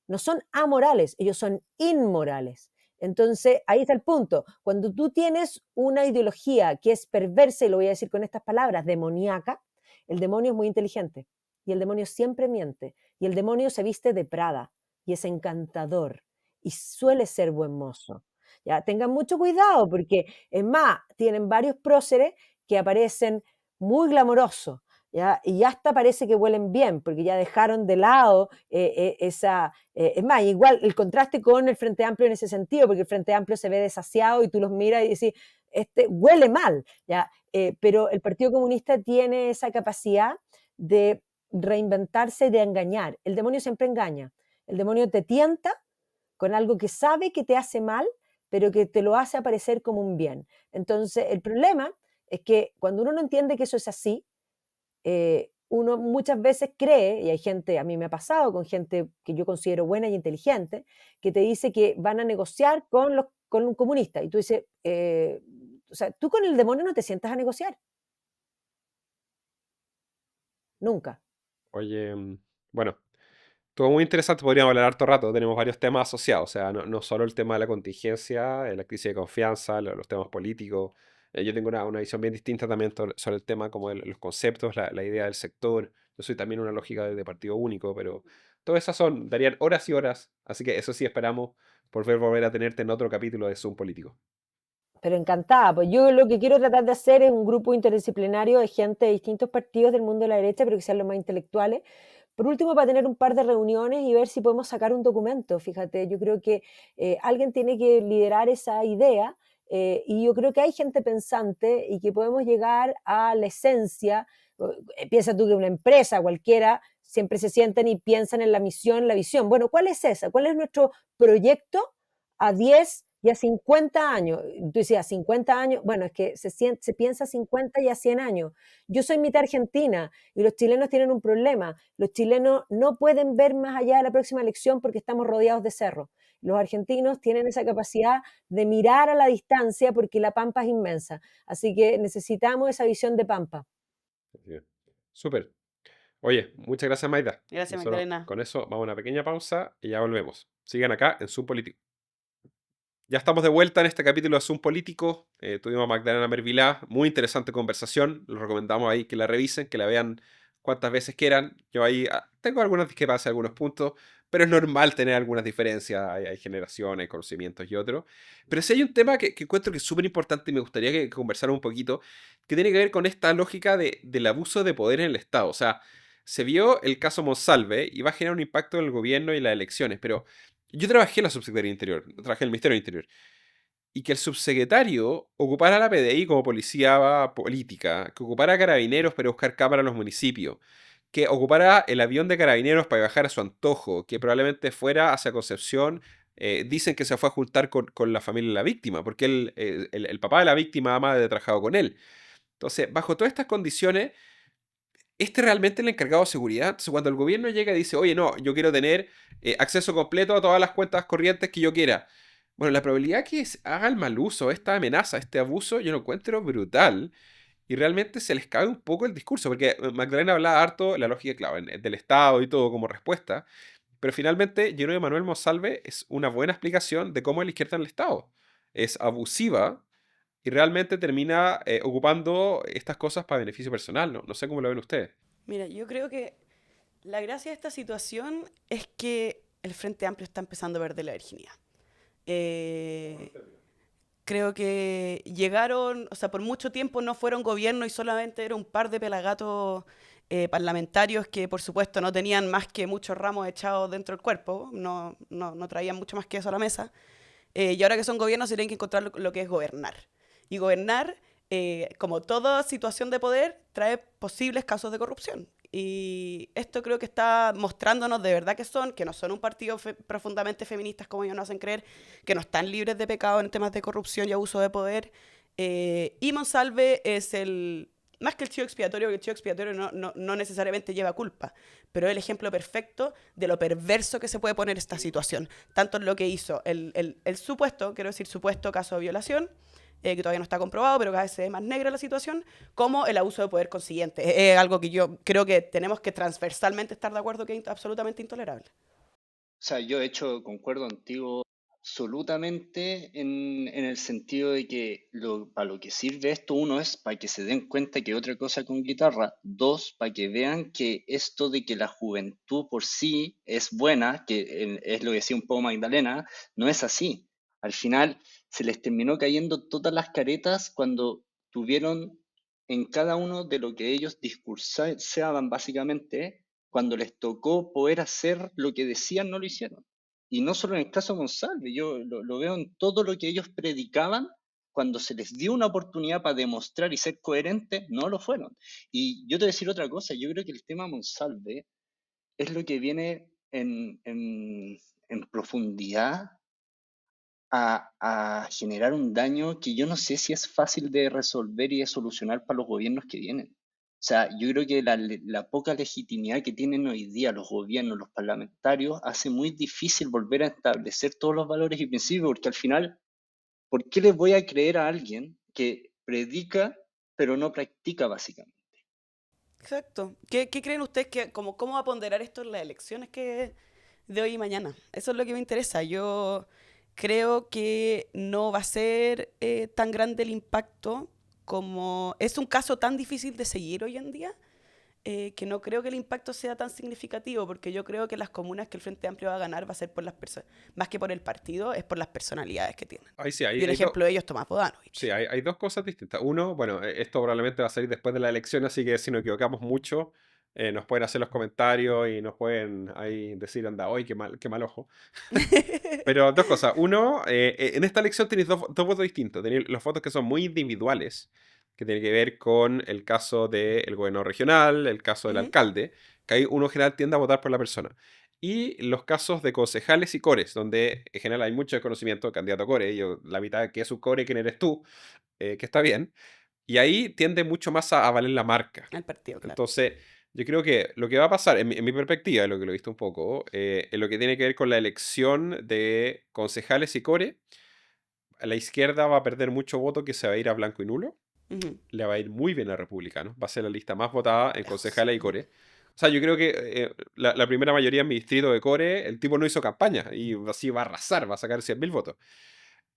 no son amorales, ellos son inmorales. Entonces, ahí está el punto. Cuando tú tienes una ideología que es perversa, y lo voy a decir con estas palabras, demoníaca, el demonio es muy inteligente y el demonio siempre miente y el demonio se viste de Prada y es encantador y suele ser buen mozo. Ya, tengan mucho cuidado porque, es más, tienen varios próceres que aparecen muy glamorosos, ¿ya? Y hasta parece que huelen bien porque ya dejaron de lado esa... es más, igual el contraste con el Frente Amplio en ese sentido, porque el Frente Amplio se ve desasiado y tú los miras y decís, este huele mal, ¿ya? pero el Partido Comunista tiene esa capacidad de reinventarse y de engañar. El demonio siempre engaña. El demonio te tienta con algo que sabe que te hace mal, pero que te lo hace aparecer como un bien. Entonces, el problema es que cuando uno no entiende que eso es así, uno muchas veces cree, y hay gente, a mí me ha pasado con gente que yo considero buena y inteligente, que te dice que van a negociar con un comunista. Y tú dices, o sea, tú con el demonio no te sientas a negociar. Nunca. Oye, bueno, todo muy interesante, podríamos hablar harto rato, tenemos varios temas asociados, o sea, no solo el tema de la contingencia, la crisis de confianza, los temas políticos. Yo tengo una visión bien distinta también sobre el tema como los conceptos, la idea del sector. Yo soy también una lógica de partido único, pero todas esas darían horas y horas, así que eso sí esperamos volver a tenerte en otro capítulo de Zoom Político. Pero encantada, pues yo lo que quiero tratar de hacer es un grupo interdisciplinario de gente de distintos partidos del mundo de la derecha, pero que sean los más intelectuales. Por último, para tener un par de reuniones y ver si podemos sacar un documento. Fíjate, yo creo que alguien tiene que liderar esa idea y yo creo que hay gente pensante y que podemos llegar a la esencia. Piensa tú que una empresa cualquiera siempre se sientan y piensan en la misión, la visión. Bueno, ¿cuál es esa? ¿Cuál es nuestro proyecto a 10 y a 50 años? Tú decías, 50 años, bueno, es que se piensa 50 y a 100 años. Yo soy mitad argentina y los chilenos tienen un problema. Los chilenos no pueden ver más allá de la próxima elección porque estamos rodeados de cerros. Los argentinos tienen esa capacidad de mirar a la distancia porque la pampa es inmensa. Así que necesitamos esa visión de pampa. Así es. Súper. Oye, muchas gracias, Maida. Gracias, Nosotros Magdalena. con eso vamos a una pequeña pausa y ya volvemos. Sigan acá en Zoom Político. Ya estamos de vuelta en este capítulo de Zoom Político. Tuvimos a Magdalena Mervilá, muy interesante conversación. Les recomendamos ahí que la revisen, que la vean cuantas veces quieran. Yo ahí tengo algunas discrepancias, algunos puntos, pero es normal tener algunas diferencias. Hay generaciones, conocimientos y otros. Pero sí hay un tema que encuentro que es súper importante y me gustaría que conversáramos un poquito, que tiene que ver con esta lógica del abuso de poder en el Estado. O sea, se vio el caso Monsalve y va a generar un impacto en el gobierno y las elecciones, pero yo trabajé en la subsecretaría de Interior, trabajé en el Ministerio del Interior, y que el subsecretario ocupara la PDI como policía política, que ocupara carabineros para buscar cámaras en los municipios, que ocupara el avión de carabineros para viajar a su antojo, que probablemente fuera hacia Concepción. Dicen que se fue a juntar con la familia de la víctima, porque el papá de la víctima ama de trabajado con él. Entonces, bajo todas estas condiciones, realmente es el encargado de seguridad. Entonces, cuando el gobierno llega y dice, oye, no, yo quiero tener acceso completo a todas las cuentas corrientes que yo quiera. Bueno, la probabilidad que haga el mal uso, esta amenaza, este abuso, yo lo encuentro brutal. Y realmente se les cae un poco el discurso, porque Magdalena hablaba harto, la lógica, claro, del Estado y todo como respuesta. Pero finalmente, Jerónimo Manuel Monsalve es una buena explicación de cómo es la izquierda en el Estado. Es abusiva y realmente termina ocupando estas cosas para beneficio personal. No sé cómo lo ven ustedes. Mira, yo creo que la gracia de esta situación es que el Frente Amplio está empezando a perder la virginidad. Creo que llegaron, o sea, por mucho tiempo no fueron gobierno y solamente era un par de pelagatos parlamentarios que, por supuesto, no tenían más que muchos ramos echados dentro del cuerpo, no traían mucho más que eso a la mesa. Y ahora que son gobiernos, se tienen que encontrar lo que es gobernar. Y gobernar, como toda situación de poder, trae posibles casos de corrupción. Y esto creo que está mostrándonos de verdad que no son un partido profundamente feministas como ellos nos hacen creer, que no están libres de pecado en temas de corrupción y abuso de poder. Y Monsalve es más que el chivo expiatorio, porque el chivo expiatorio no necesariamente lleva culpa, pero es el ejemplo perfecto de lo perverso que se puede poner esta situación. Tanto en lo que hizo el supuesto, quiero decir, supuesto caso de violación, que todavía no está comprobado, pero cada vez se ve más negra la situación, como el abuso de poder consiguiente. Es algo que yo creo que tenemos que transversalmente estar de acuerdo que es absolutamente intolerable. O sea, yo de hecho concuerdo contigo absolutamente en el sentido de que para lo que sirve esto, uno es para que se den cuenta que otra cosa con guitarra, dos, para que vean que esto de que la juventud por sí es buena, que es lo que decía un poco Magdalena, no es así. Al final se les terminó cayendo todas las caretas cuando tuvieron en cada uno de lo que ellos discursaban básicamente, cuando les tocó poder hacer lo que decían, no lo hicieron. Y no solo en el caso de Monsalve, yo lo veo en todo lo que ellos predicaban, cuando se les dio una oportunidad para demostrar y ser coherentes, no lo fueron. Y yo te voy a decir otra cosa, yo creo que el tema Monsalve es lo que viene en profundidad a generar un daño que yo no sé si es fácil de resolver y de solucionar para los gobiernos que vienen. O sea, yo creo que la poca legitimidad que tienen hoy día los gobiernos, los parlamentarios, hace muy difícil volver a establecer todos los valores y principios, porque al final, ¿por qué les voy a creer a alguien que predica pero no practica básicamente? Exacto. ¿Qué creen ustedes cómo va a ponderar esto en las elecciones de hoy y mañana? Eso es lo que me interesa. Yo creo que no va a ser tan grande el impacto como... Es un caso tan difícil de seguir hoy en día que no creo que el impacto sea tan significativo, porque yo creo que las comunas que el Frente Amplio va a ganar va a ser por las personas, más que por el partido, es por las personalidades que tienen. Ahí sí, Y un ejemplo de ello es Tomás Bodanovich. sí, hay dos cosas distintas. Uno, bueno, esto probablemente va a salir después de la elección, así que si nos equivocamos mucho, nos pueden hacer los comentarios y nos pueden ahí decir, anda, hoy qué mal ojo. Pero dos cosas. Uno, en esta elección tenéis dos votos distintos. Tenéis los votos que son muy individuales, que tienen que ver con el caso del gobernador regional, el caso del Ujú. alcalde, que ahí uno en general tiende a votar por la persona. Y los casos de concejales y cores, donde en general hay mucho desconocimiento, candidato a core, yo, la mitad que es un core, quién eres tú, que está bien. Y ahí tiende mucho más a valer la marca. El partido, claro. Entonces, yo creo que lo que va a pasar, en mi perspectiva, lo que lo he visto un poco, en lo que tiene que ver con la elección de concejales y core, a la izquierda va a perder mucho voto que se va a ir a blanco y nulo. Ujú. Le va a ir muy bien a republicanos. Va a ser la lista más votada en Lejos. concejales y core. O sea, yo creo que la primera mayoría en mi distrito de core, el tipo no hizo campaña y así va a arrasar, va a sacar 100.000 votos.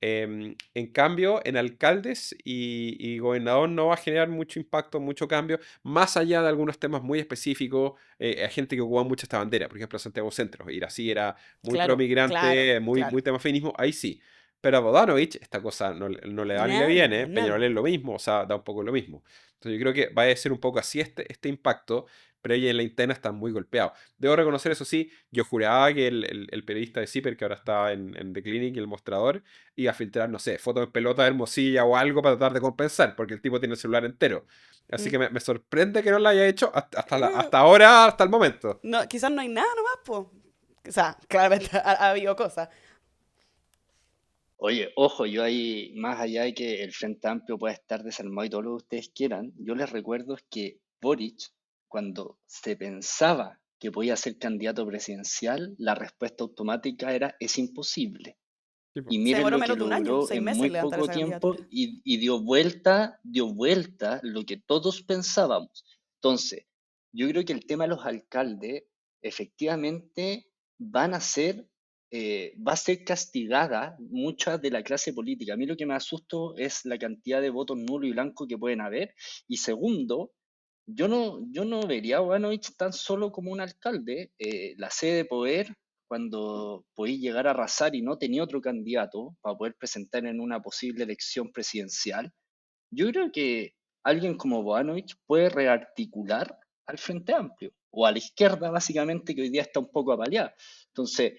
En cambio, en alcaldes y gobernador no va a generar mucho impacto, mucho cambio, más allá de algunos temas muy específicos. Hay gente que ocupa mucho esta bandera, por ejemplo, Santiago Centro. Irací era muy Claro, pro-migrante, muy claro. tema feminismo, ahí sí. Pero a Bodanovich esta cosa no le va ni le Nada, viene, nada. Peñarolén lo mismo, o sea, da un poco lo mismo. Entonces yo creo que va a ser un poco así este impacto, pero ella en la interna está muy golpeado. Debo reconocer, eso sí, yo juraba que el periodista de Zipper, que ahora está en The Clinic y El Mostrador, iba a filtrar, no sé, fotos en pelota de Hermosilla o algo para tratar de compensar, porque el tipo tiene el celular entero. Así Mm. que me sorprende que no lo haya hecho hasta ahora, hasta el momento. No, quizás no hay nada nomás, pues. O sea, claramente ha habido cosas. Oye, ojo, yo ahí, más allá de que el Frente Amplio pueda estar desarmado y todo lo que ustedes quieran, yo les recuerdo que Boric, cuando se pensaba que podía ser candidato presidencial, la respuesta automática era, es imposible. Sí, po. Y Se miren demoró lo que menos de un año, logró 6 en meses muy en levantar poco esa tiempo candidatura. y dio vuelta lo que todos pensábamos. Entonces, yo creo que el tema de los alcaldes efectivamente va a ser castigada mucha de la clase política. A mí lo que me asusto es la cantidad de votos nulos y blancos que pueden haber. Y segundo, yo no vería a Bogdanovich tan solo como un alcalde. La sede de poder, cuando podéis llegar a arrasar y no tenía otro candidato para poder presentar en una posible elección presidencial, yo creo que alguien como Bogdanovich puede rearticular al Frente Amplio o a la izquierda, básicamente, que hoy día está un poco apaleada. Entonces,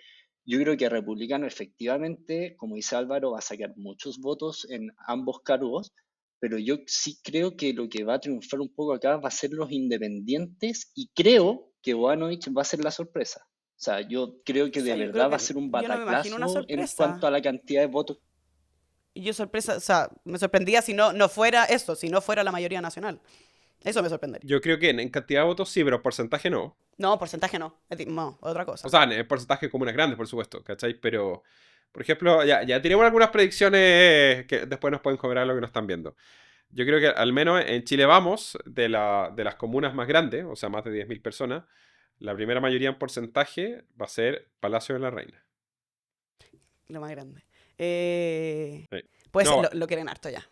yo creo que Republicano efectivamente, como dice Álvaro, va a sacar muchos votos en ambos cargos, pero yo sí creo que lo que va a triunfar un poco acá va a ser los independientes y creo que Bogdanovich va a ser la sorpresa. O sea, yo creo O que de sea, yo creo verdad va a que ser un yo no me imagino una batacazo en cuanto sorpresa. a la cantidad de votos. Y yo sorpresa, o sea, me sorprendía si no fuera eso, si no fuera la mayoría nacional. Eso me sorprendería. Yo creo que en cantidad de votos sí, pero en porcentaje no. No, porcentaje no. No, otra O cosa. sea, en porcentaje comunas grandes, por supuesto, ¿cachai? Pero, por ejemplo, ya tenemos algunas predicciones que después nos pueden cobrar lo que nos están viendo. Yo creo que al menos en Chile Vamos, de las comunas más grandes, o sea, más de 10.000 personas, la primera mayoría en porcentaje va a ser Palacio de la Reina. Lo más grande. Sí. Puede ser, No, lo quieren harto ya.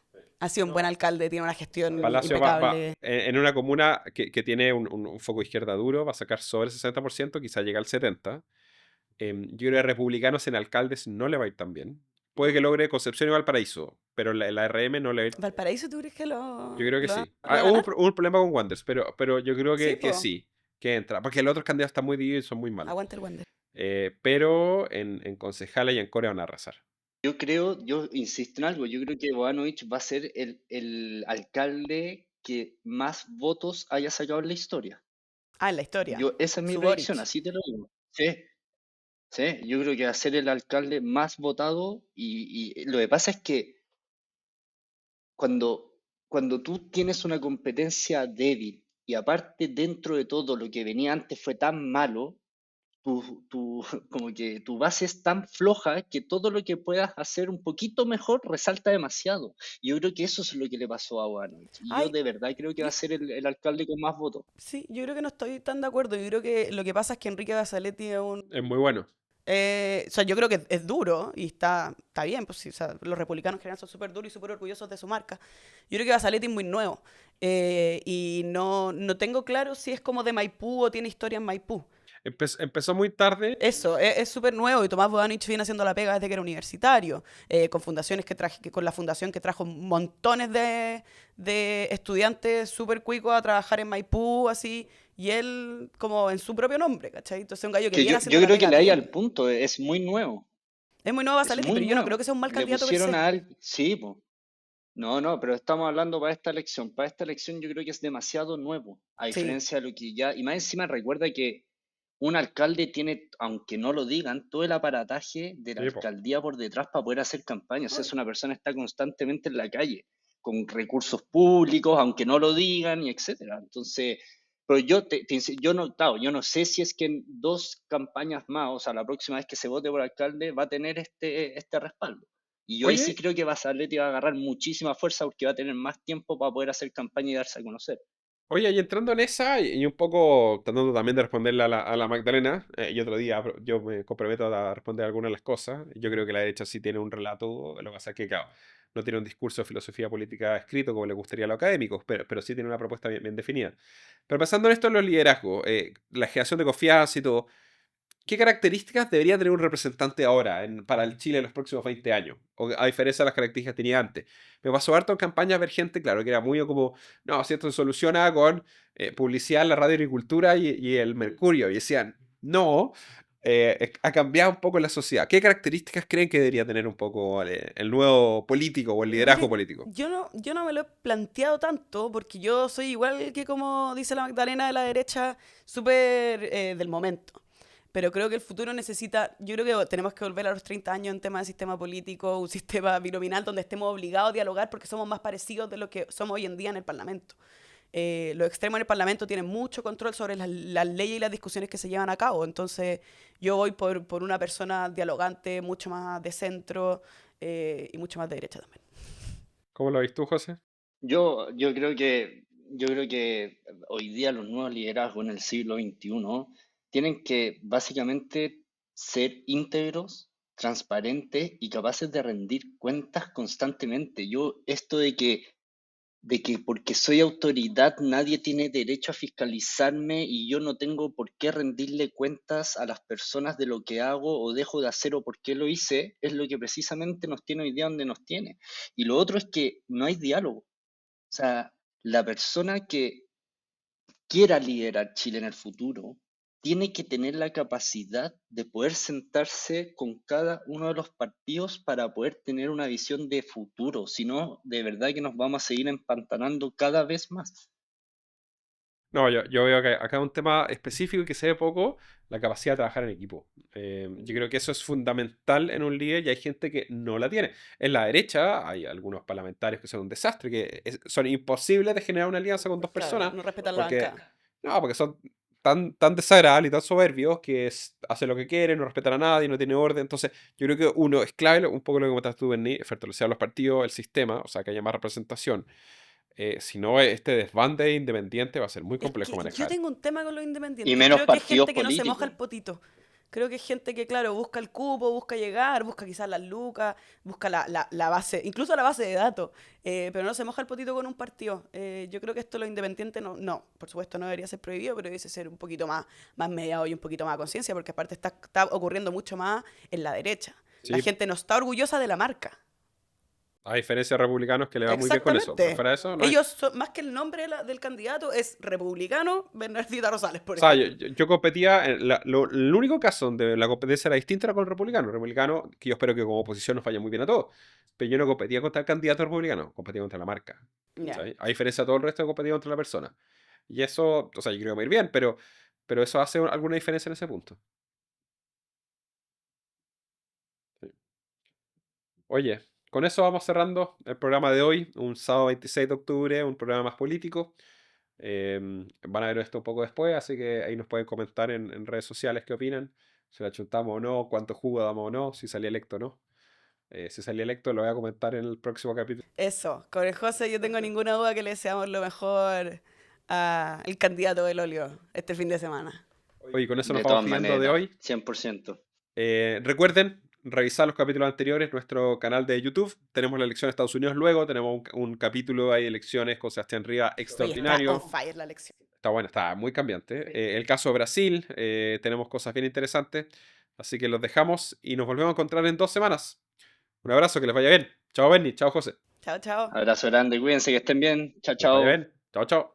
Ha sido un buen alcalde, tiene una gestión Palacio va impecable. en una comuna que tiene un foco izquierda duro, va a sacar sobre el 60%, quizá llega al 70%. Yo creo que a republicanos en alcaldes no le va a ir tan bien. Puede que logre Concepción y Valparaíso, pero la RM no le va a ir. ¿Valparaíso tú crees que Yo creo que lo va sí. a Hubo ganar? un problema con Wanders, pero yo creo Sí, que pues. sí, que entra. Porque los otros candidatos están muy divididos y son muy malos. Aguanta el Wander. Pero en concejales y en Core van a arrasar. Yo insisto en algo, yo creo que Bogdanovich va a ser el alcalde que más votos haya sacado en la historia. Ah, en la historia. Esa es mi Su predicción, Boric. así te lo digo. Sí, sí, yo creo que va a ser el alcalde más votado y lo que pasa es que cuando, cuando tú tienes una competencia débil y aparte dentro de todo lo que venía antes fue tan malo, como que tu base es tan floja que todo lo que puedas hacer un poquito mejor resalta demasiado. Y yo creo que eso es lo que le pasó a Bogdanovich. Y yo Ay, de verdad creo que va yo, a ser el alcalde con más votos. sí, yo creo que no estoy tan de acuerdo. Yo creo que lo que pasa es que Enrique Basaletti es un... Es muy bueno. o sea, yo creo que es duro y está bien, pues sí, o sea, los republicanos en general son súper duros y súper orgullosos de su marca. Yo creo que Basaletti es muy nuevo y no tengo claro si es como de Maipú o tiene historia en Maipú. Empezó muy tarde. Eso, es súper nuevo y Tomás Bodanich viene haciendo la pega desde que era universitario, con fundaciones con la fundación que trajo montones de estudiantes súper cuicos a trabajar en Maipú, así, y él como en su propio nombre, ¿cachai? Entonces es un gallo que Que viene yo haciendo la creo que pega le hay al bien. punto, es muy nuevo, Es muy nuevo es Basaletti, muy pero yo no creo nuevo. que sea un mal Le candidato per pusieron se. a alguien, sí, po. No, no, pero estamos hablando para esta elección. Para esta elección yo creo que es demasiado nuevo, a Sí. diferencia de lo que ya... Y más encima recuerda que un alcalde tiene, aunque no lo digan, todo el aparataje de la Sí, po. alcaldía por detrás para poder hacer campaña. O sea, No, es una persona que está constantemente en la calle, con recursos públicos, aunque no lo digan, y etcétera. Entonces, pero claro, yo no sé si es que en 2 campañas más, o sea, la próxima vez que se vote por alcalde, va a tener este respaldo. Y yo ahí sí Oye, creo que Basaletti va a agarrar muchísima fuerza porque va a tener más tiempo para poder hacer campaña y darse a conocer. Oye, y entrando en esa, y un poco tratando también de responderle a la Magdalena, y otro día yo me comprometo a responder algunas de las cosas. Yo creo que la derecha sí tiene un relato, lo que pasa es que, claro, no tiene un discurso de filosofía política escrito como le gustaría a los académicos, pero sí tiene una propuesta bien definida. Pero pensando en esto en los liderazgos, la generación de confianza y todo, ¿qué características debería tener un representante ahora para el Chile en los próximos 20 años? O, a diferencia de las características que tenía antes. Me pasó harto en campañas ver gente, claro, que era muy como, no, si esto se soluciona con publicidad en la radio agricultura y el mercurio. Y decían, no, ha cambiado un poco la sociedad. ¿Qué características creen que debería tener un poco el nuevo político o el liderazgo mire, político? yo no me lo he planteado tanto porque yo soy igual que como dice la Magdalena de la derecha, súper del momento. Pero creo que el futuro necesita, yo creo que tenemos que volver a los 30 años en tema de sistema político, un sistema binominal donde estemos obligados a dialogar porque somos más parecidos de lo que somos hoy en día en el Parlamento. Los extremos en el Parlamento tienen mucho control sobre las leyes y las discusiones que se llevan a cabo. Entonces, yo voy por una persona dialogante, mucho más de centro y mucho más de derecha también. ¿Cómo lo ves tú, José? Yo creo que hoy día los nuevos liderazgos en el siglo XXI tienen que básicamente ser íntegros, transparentes y capaces de rendir cuentas constantemente. Esto de que porque soy autoridad nadie tiene derecho a fiscalizarme y yo no tengo por qué rendirle cuentas a las personas de lo que hago o dejo de hacer o por qué lo hice, es lo que precisamente nos tiene hoy día donde nos tiene. Y lo otro es que no hay diálogo. O sea, la persona que quiera liderar Chile en el futuro tiene que tener la capacidad de poder sentarse con cada uno de los partidos para poder tener una visión de futuro. Si no, de verdad que nos vamos a seguir empantanando cada vez más. No, yo veo que acá un tema específico y que se ve poco, la capacidad de trabajar en equipo. Yo creo que eso es fundamental en un líder y hay gente que no la tiene. En la derecha hay algunos parlamentarios que son un desastre, que son imposibles de generar una alianza con dos Claro, personas no respetan la porque, bancada. no, porque son tan desagradables y tan soberbios que hacen lo que quieren, no respetan a nadie, no tienen orden. Entonces, yo creo que uno es clave, un poco lo que comentaste tú, Berni, fortalecer a los partidos, el sistema, o sea, que haya más representación. Si no, este desbande independiente va a ser muy Es complejo que yo manejar. tengo un tema con los Y independientes. menos Creo que es partidos gente que no se moja políticos. el potito. Creo que es gente que, claro, busca el cupo, busca llegar, busca quizás las lucas, busca la base, incluso la base de datos, pero no se moja el potito con un partido. Yo creo que esto los independientes no, por supuesto no debería ser prohibido, pero debería ser un poquito más mediado y un poquito más a conciencia, porque aparte está ocurriendo mucho más en la derecha. La Sí, gente no está orgullosa de la marca. A diferencia de republicanos que le va muy bien con eso. Pero Exactamente. fuera de eso, no hay. Ellos son, más que el nombre del candidato, es republicano Bernardita Rosales, O por sea, ejemplo. yo competía, el único caso donde la competencia era distinta era con el republicano. El republicano, que yo espero que como oposición nos vaya muy bien a todos. Pero yo no competía contra el candidato republicano, competía contra la marca. Ya. ¿Sabes? A diferencia de todo el resto, competía contra la persona. Y eso, o sea, yo creo que va a ir bien, pero eso hace alguna diferencia en ese punto. Sí. Oye, con eso vamos cerrando el programa de hoy, un sábado 26 de octubre, un programa más político. Van a ver esto un poco después, así que ahí nos pueden comentar en redes sociales qué opinan, si la chuntamos o no, cuánto jugo damos o no, si salí electo o no. Si salí electo lo voy a comentar en el próximo capítulo. Eso, con el José yo tengo ninguna duda que le deseamos lo mejor al candidato del óleo este fin de semana. Oye, con eso nos De vamos todas pidiendo de maneras, hoy. 100%. Recuerden revisar los capítulos anteriores, nuestro canal de YouTube. Tenemos la elección de Estados Unidos luego, tenemos un capítulo ahí de elecciones con Sebastián Rivas Oye, está extraordinario. on fire la elección. Está bueno, está muy cambiante. El caso de Brasil, tenemos cosas bien interesantes. Así que los dejamos y nos volvemos a encontrar en 2 semanas. Un abrazo, que les vaya bien. Chao, Benny. Chao, José. Chao, chao. Abrazo grande, cuídense, que estén bien. Chao, Que les vaya chao. bien. Chao, chao.